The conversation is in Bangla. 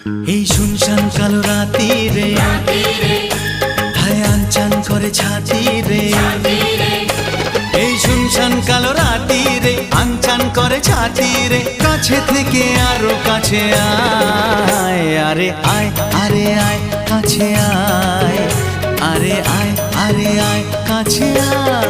এই শুনশান কালো রাতি রে হায় আনচান করে ছাতি রে। এই শুনশান কালো রাতি রে আনচান করে ছাতি রে। কাছে থেকে আরো কাছে আয়, আরে আয় আরে আয় কাছে আয়, আরে আয় আরে আয় কাছে আয়।